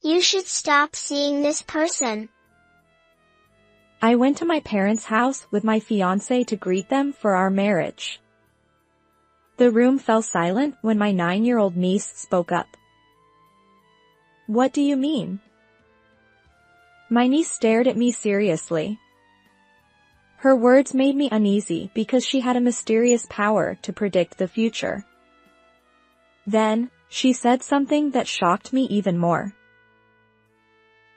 You should stop seeing this person. I went to my parents' house with my fiancé to greet them for our marriage. The room fell silent when my 9-year-old niece spoke up. What do you mean? My niece stared at me seriously. Her words made me uneasy because she had a mysterious power to predict the future. Then, she said something that shocked me even more.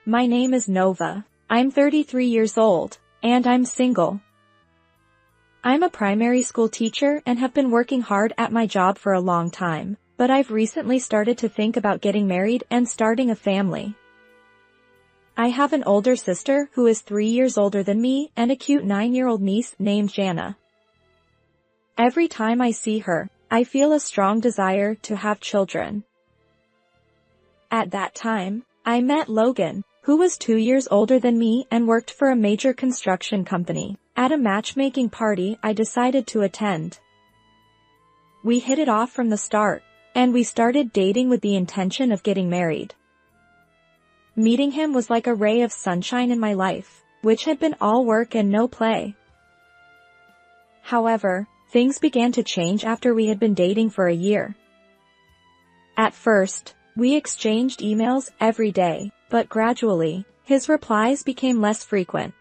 My name is Nova. I'm 33 years old, and I'm single. I'm a primary school teacher and have been working hard at my job for a long time, but I've recently started to think about getting married and starting a family. I have an older sister who is 3 years older than me and a cute 9-year-old niece named Jana. Every time I see her, I feel a strong desire to have children. At that time, I met Logan, who was 2 years older than me and worked for a major construction company. At a matchmaking party I decided to attend. We hit it off from the start, and we started dating with the intention of getting married. Meeting him was like a ray of sunshine in my life, which had been all work and no play. However, things began to change after we had been dating for a year. At first, we exchanged emails every day, but gradually, his replies became less frequent.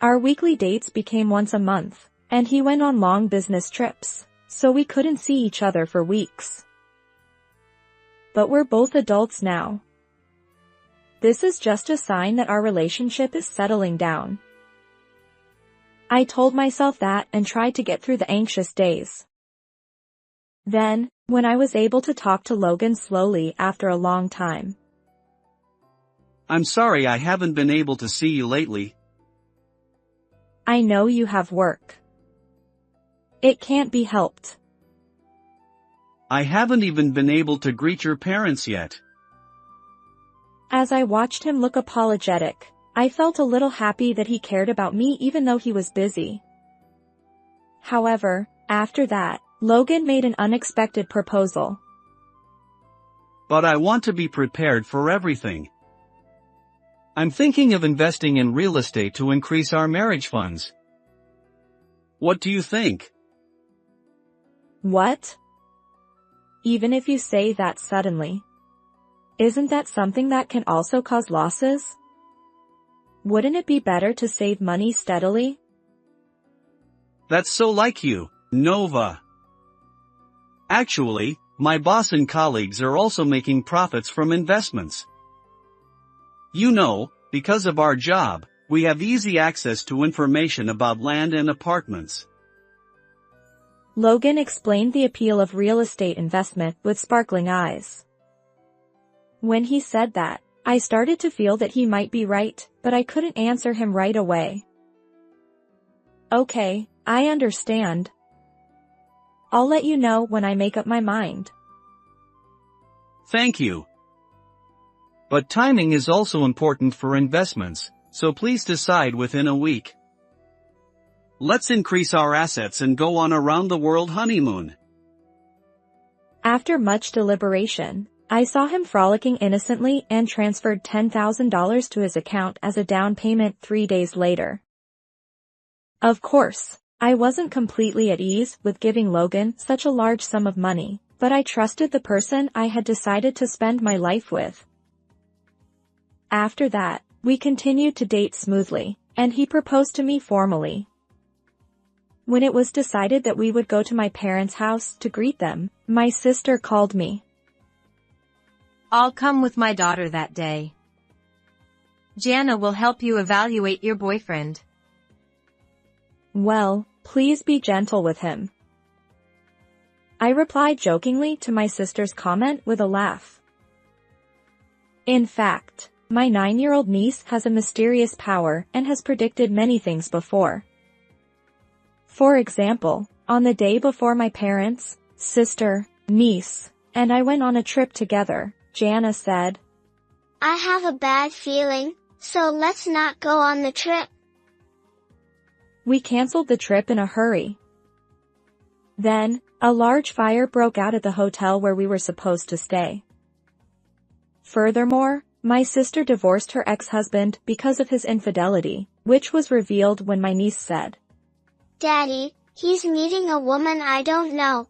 Our weekly dates became once a month, and he went on long business trips, so we couldn't see each other for weeks. But we're both adults now. This is just a sign that our relationship is settling down. I told myself that and tried to get through the anxious days. Then, when I was able to talk to Logan slowly after a long time. I'm sorry I haven't been able to see you lately. I know you have work. It can't be helped. I haven't even been able to greet your parents yet. As I watched him look apologetic, I felt a little happy that he cared about me even though he was busy. However, after that, Logan made an unexpected proposal. But I want to be prepared for everything. I'm thinking of investing in real estate to increase our marriage funds. What do you think? What? Even if you say that suddenly. Isn't that something that can also cause losses? Wouldn't it be better to save money steadily? That's so like you, Nova. Actually, my boss and colleagues are also making profits from investments. You know, because of our job, we have easy access to information about land and apartments. Logan explained the appeal of real estate investment with sparkling eyes. When he said that, I started to feel that he might be right, but I couldn't answer him right away. Okay, I understand. I'll let you know when I make up my mind. Thank you. But timing is also important for investments, so please decide within a week. Let's increase our assets and go on a round-the-world honeymoon. After much deliberation, I saw him frolicking innocently and transferred $10,000 to his account as a down payment 3 days later. Of course, I wasn't completely at ease with giving Logan such a large sum of money, but I trusted the person I had decided to spend my life with. After that, we continued to date smoothly, and he proposed to me formally. When it was decided that we would go to my parents' house to greet them, my sister called me. I'll come with my daughter that day. Jana will help you evaluate your boyfriend. Well, please be gentle with him. I replied jokingly to my sister's comment with a laugh. In fact, my 9-year-old niece has a mysterious power and has predicted many things before. For example, on the day before my parents, sister, niece, and I went on a trip together, Jana said, I have a bad feeling, so let's not go on the trip. We canceled the trip in a hurry. Then, a large fire broke out at the hotel where we were supposed to stay. Furthermore, my sister divorced her ex-husband because of his infidelity, which was revealed when my niece said, "Daddy, he's meeting a woman I don't know."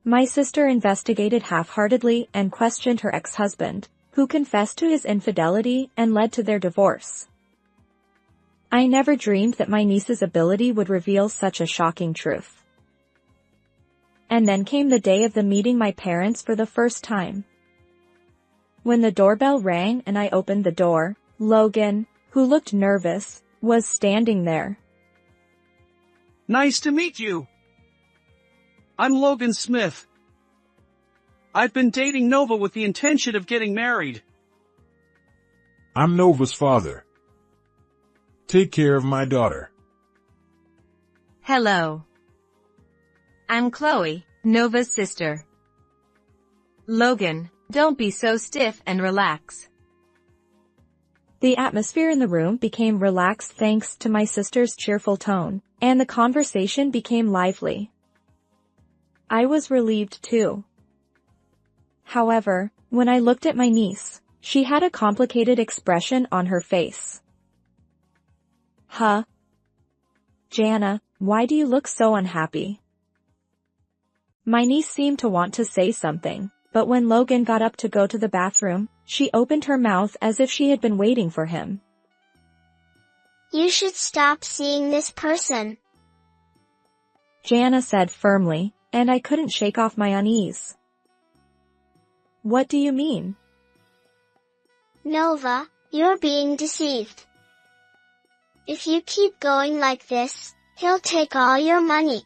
My sister investigated half-heartedly and questioned her ex-husband, who confessed to his infidelity and led to their divorce. I never dreamed that my niece's ability would reveal such a shocking truth. And then came the day of the meeting my parents for the first time. When the doorbell rang and I opened the door, Logan, who looked nervous, was standing there. Nice to meet you. I'm Logan Smith. I've been dating Nova with the intention of getting married. I'm Nova's father. Take care of my daughter. Hello. I'm Chloe, Nova's sister. Logan, don't be so stiff and relax. The atmosphere in the room became relaxed thanks to my sister's cheerful tone, and the conversation became lively. I was relieved too. However, when I looked at my niece, she had a complicated expression on her face. Huh? Jana, why do you look so unhappy? My niece seemed to want to say something, but when Logan got up to go to the bathroom, she opened her mouth as if she had been waiting for him. "You should stop seeing this person," Jana said firmly, and I couldn't shake off my unease. What do you mean? "Nova, you're being deceived. If you keep going like this, he'll take all your money."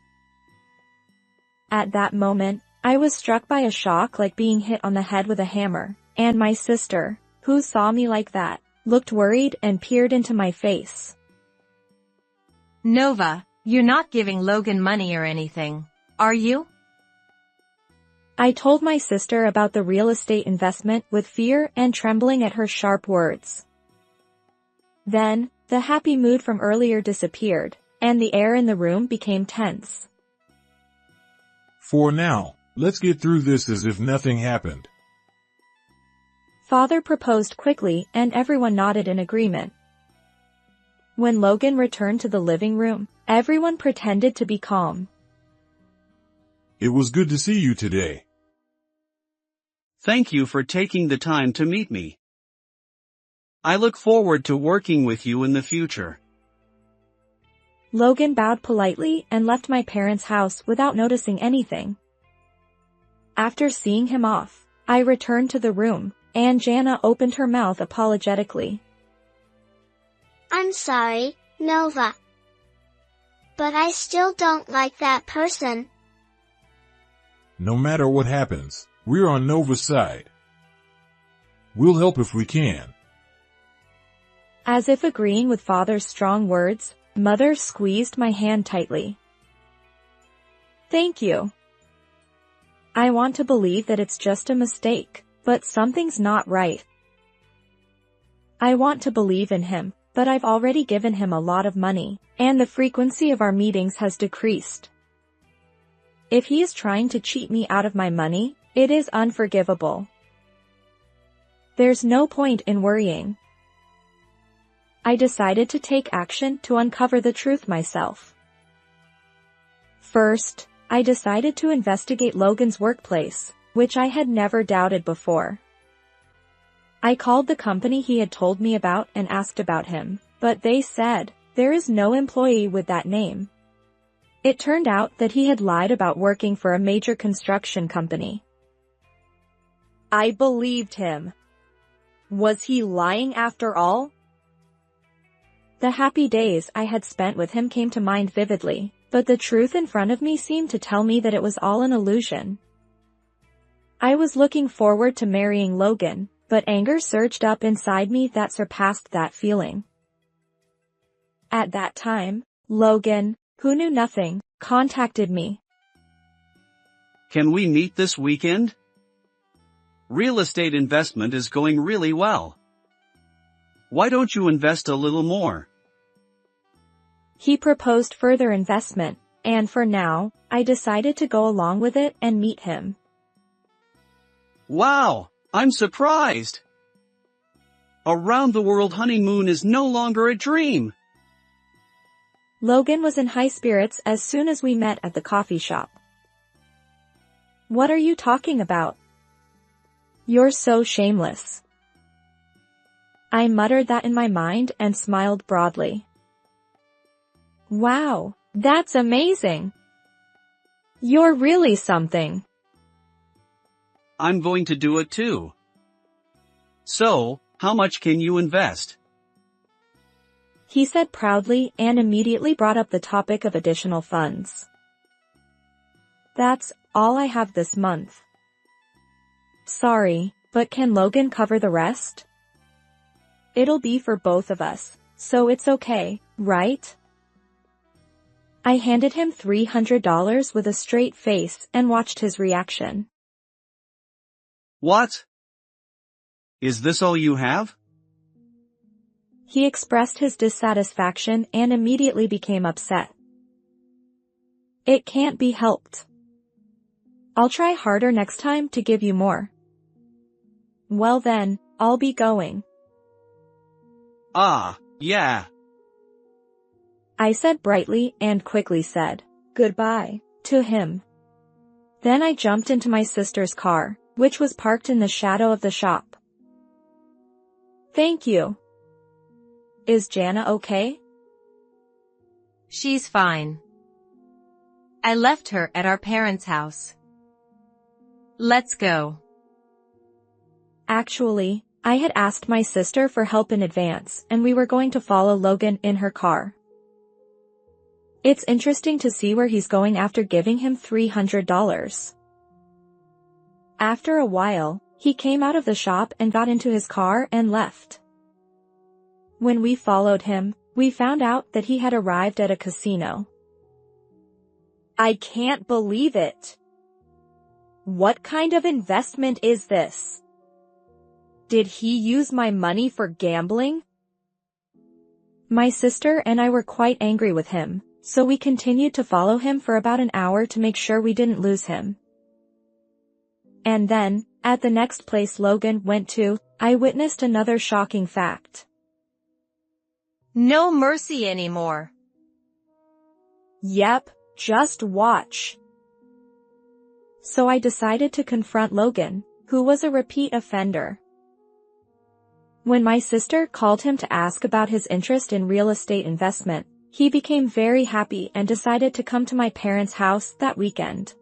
At that moment, I was struck by a shock like being hit on the head with a hammer, and my sister, who saw me like that, looked worried and peered into my face. Nova, you're not giving Logan money or anything, are you? I told my sister about the real estate investment with fear and trembling at her sharp words. Then, the happy mood from earlier disappeared, and the air in the room became tense. For now, let's get through this as if nothing happened. Father proposed quickly and everyone nodded in agreement. When Logan returned to the living room, everyone pretended to be calm. It was good to see you today. Thank you for taking the time to meet me. I look forward to working with you in the future. Logan bowed politely and left my parents' house without noticing anything. After seeing him off, I returned to the room, and Jana opened her mouth apologetically. "I'm sorry, Nova. But I still don't like that person." No matter what happens, we're on Nova's side. We'll help if we can. As if agreeing with Father's strong words, Mother squeezed my hand tightly. Thank you. I want to believe that it's just a mistake, but something's not right. I want to believe in him, but I've already given him a lot of money, and the frequency of our meetings has decreased. If he is trying to cheat me out of my money, it is unforgivable. There's no point in worrying. I decided to take action to uncover the truth myself. First, I decided to investigate Logan's workplace, which I had never doubted before. I called the company he had told me about and asked about him, but they said, there is no employee with that name. It turned out that he had lied about working for a major construction company. I believed him. Was he lying after all? The happy days I had spent with him came to mind vividly, but the truth in front of me seemed to tell me that it was all an illusion. I was looking forward to marrying Logan, but anger surged up inside me that surpassed that feeling. At that time, Logan, who knew nothing, contacted me. Can we meet this weekend? Real estate investment is going really well. Why don't you invest a little more? He proposed further investment, and for now, I decided to go along with it and meet him. Wow, I'm surprised. A round-the-world honeymoon is no longer a dream. Logan was in high spirits as soon as we met at the coffee shop. What are you talking about? You're so shameless. I muttered that in my mind and smiled broadly. Wow, that's amazing. You're really something. I'm going to do it too. So, how much can you invest? He said proudly and immediately brought up the topic of additional funds. That's all I have this month. Sorry, but can Logan cover the rest? It'll be for both of us, so it's okay, right? I handed him $300 with a straight face and watched his reaction. What? Is this all you have? He expressed his dissatisfaction and immediately became upset. It can't be helped. I'll try harder next time to give you more. Well then, I'll be going. Ah, yeah. I said brightly and quickly said goodbye to him. Then I jumped into my sister's car, which was parked in the shadow of the shop. Thank you. Is Jana okay? She's fine. I left her at our parents' house. Let's go. Actually, I had asked my sister for help in advance and we were going to follow Logan in her car. It's interesting to see where he's going after giving him $300. After a while, he came out of the shop and got into his car and left. When we followed him, we found out that he had arrived at a casino. I can't believe it. What kind of investment is this? Did he use my money for gambling? My sister and I were quite angry with him, so we continued to follow him for about an hour to make sure we didn't lose him. And then, at the next place Logan went to, I witnessed another shocking fact. No mercy anymore. Yep, just watch. So I decided to confront Logan, who was a repeat offender. When my sister called him to ask about his interest in real estate investment, he became very happy and decided to come to my parents' house that weekend.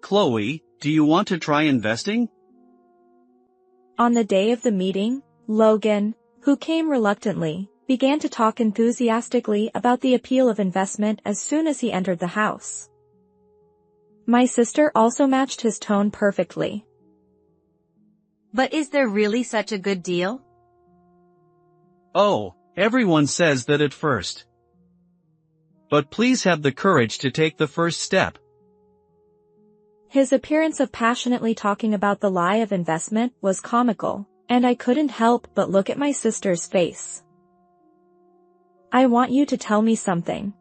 Chloe, do you want to try investing? On the day of the meeting, Logan, who came reluctantly, began to talk enthusiastically about the appeal of investment as soon as he entered the house. My sister also matched his tone perfectly. But is there really such a good deal? Oh, everyone says that at first. But please have the courage to take the first step. His appearance of passionately talking about the lie of investment was comical, and I couldn't help but look at my sister's face. I want you to tell me something.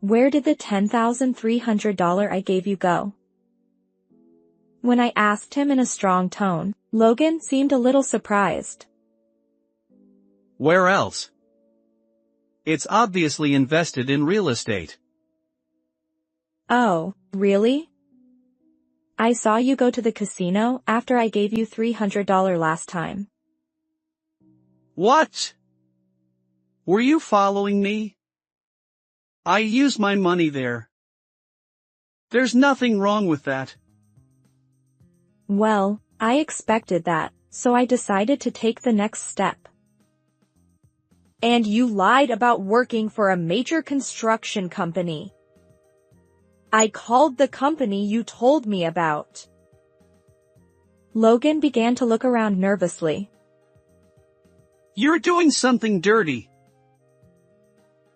Where did the $10,300 I gave you go? When I asked him in a strong tone, Logan seemed a little surprised. Where else? It's obviously invested in real estate. Oh, really? I saw you go to the casino after I gave you $300 last time. What? Were you following me? I used my money there. There's nothing wrong with that. Well, I expected that, so I decided to take the next step. And you lied about working for a major construction company. I called the company you told me about. Logan began to look around nervously. You're doing something dirty.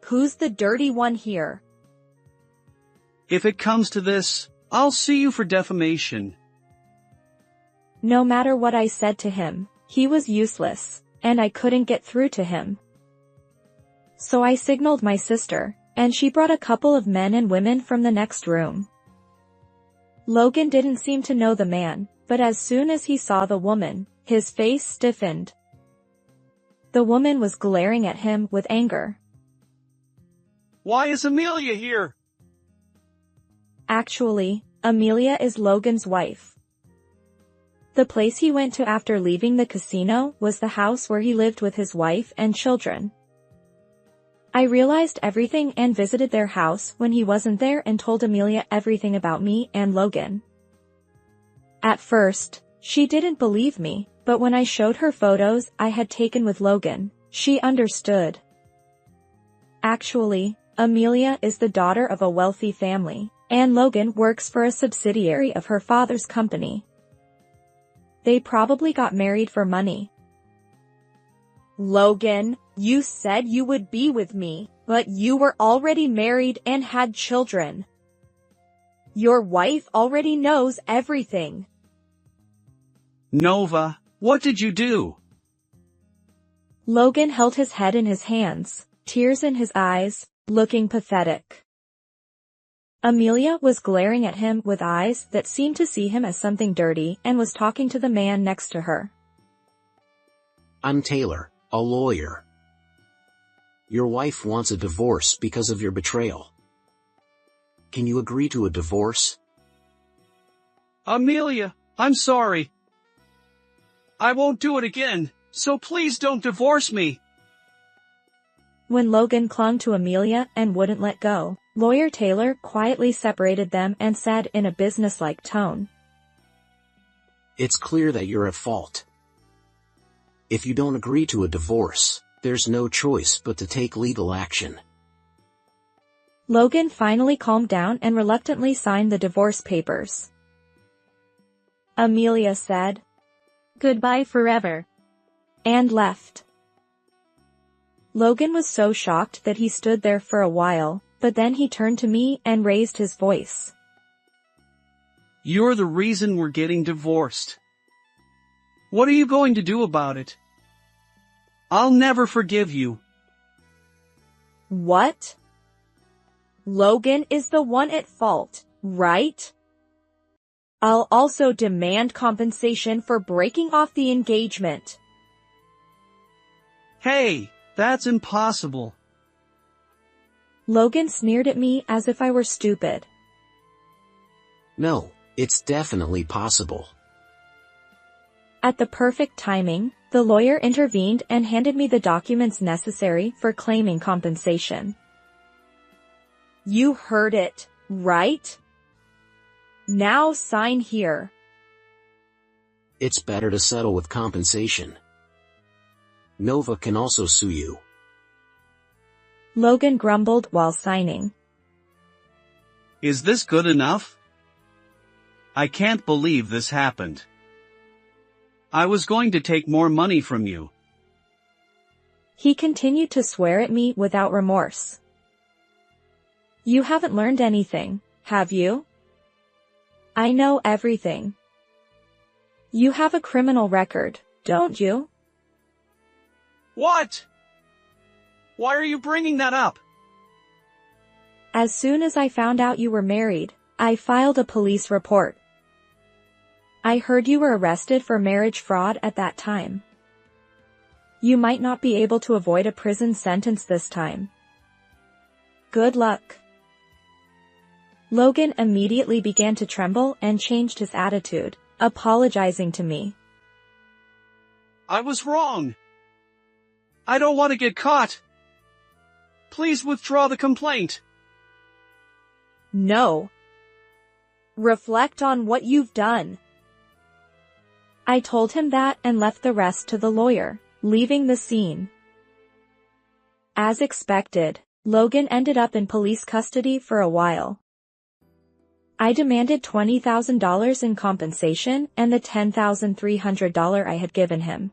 Who's the dirty one here? If it comes to this, I'll sue you for defamation. No matter what I said to him, he was useless, and I couldn't get through to him. So I signaled my sister, and she brought a couple of men and women from the next room. Logan didn't seem to know the man, but as soon as he saw the woman, his face stiffened. The woman was glaring at him with anger. Why is Amelia here? Actually, Amelia is Logan's wife. The place he went to after leaving the casino was the house where he lived with his wife and children. I realized everything and visited their house when he wasn't there and told Amelia everything about me and Logan. At first, she didn't believe me, but when I showed her photos I had taken with Logan, she understood. Actually, Amelia is the daughter of a wealthy family, and Logan works for a subsidiary of her father's company. They probably got married for money. Logan, you said you would be with me, but you were already married and had children. Your wife already knows everything. Nova, what did you do? Logan held his head in his hands, tears in his eyes, looking pathetic. Amelia was glaring at him with eyes that seemed to see him as something dirty and was talking to the man next to her. I'm Taylor, a lawyer. Your wife wants a divorce because of your betrayal. Can you agree to a divorce? Amelia, I'm sorry. I won't do it again, so please don't divorce me. When Logan clung to Amelia and wouldn't let go, Lawyer Taylor quietly separated them and said in a businesslike tone, It's clear that you're at fault. If you don't agree to a divorce, there's no choice but to take legal action. Logan finally calmed down and reluctantly signed the divorce papers. Amelia said, "Goodbye forever," and left. Logan was so shocked that he stood there for a while, but then he turned to me and raised his voice. You're the reason we're getting divorced. What are you going to do about it? I'll never forgive you. What? Logan is the one at fault, right? I'll also demand compensation for breaking off the engagement. Hey, that's impossible. Logan sneered at me as if I were stupid. No, it's definitely possible. At the perfect timing, the lawyer intervened and handed me the documents necessary for claiming compensation. You heard it, right? Now sign here. It's better to settle with compensation. Nova can also sue you. Logan grumbled while signing. Is this good enough? I can't believe this happened. I was going to take more money from you. He continued to swear at me without remorse. You haven't learned anything, have you? I know everything. You have a criminal record, don't you? What? Why are you bringing that up? As soon as I found out you were married, I filed a police report. I heard you were arrested for marriage fraud at that time. You might not be able to avoid a prison sentence this time. Good luck. Logan immediately began to tremble and changed his attitude, apologizing to me. I was wrong. I don't want to get caught. Please withdraw the complaint. No. Reflect on what you've done. I told him that and left the rest to the lawyer, leaving the scene. As expected, Logan ended up in police custody for a while. I demanded $20,000 in compensation and the $10,300 I had given him.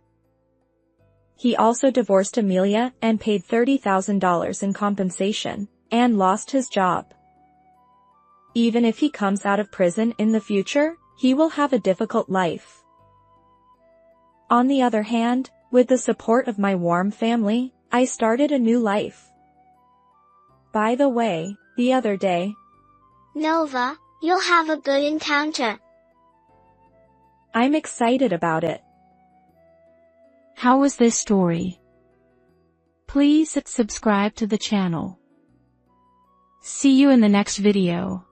He also divorced Amelia and paid $30,000 in compensation, and lost his job. Even if he comes out of prison in the future, he will have a difficult life. On the other hand, with the support of my warm family, I started a new life. By the way, the other day, Nova, you'll have a good encounter. I'm excited about it. How was this story? Please subscribe to the channel. See you in the next video.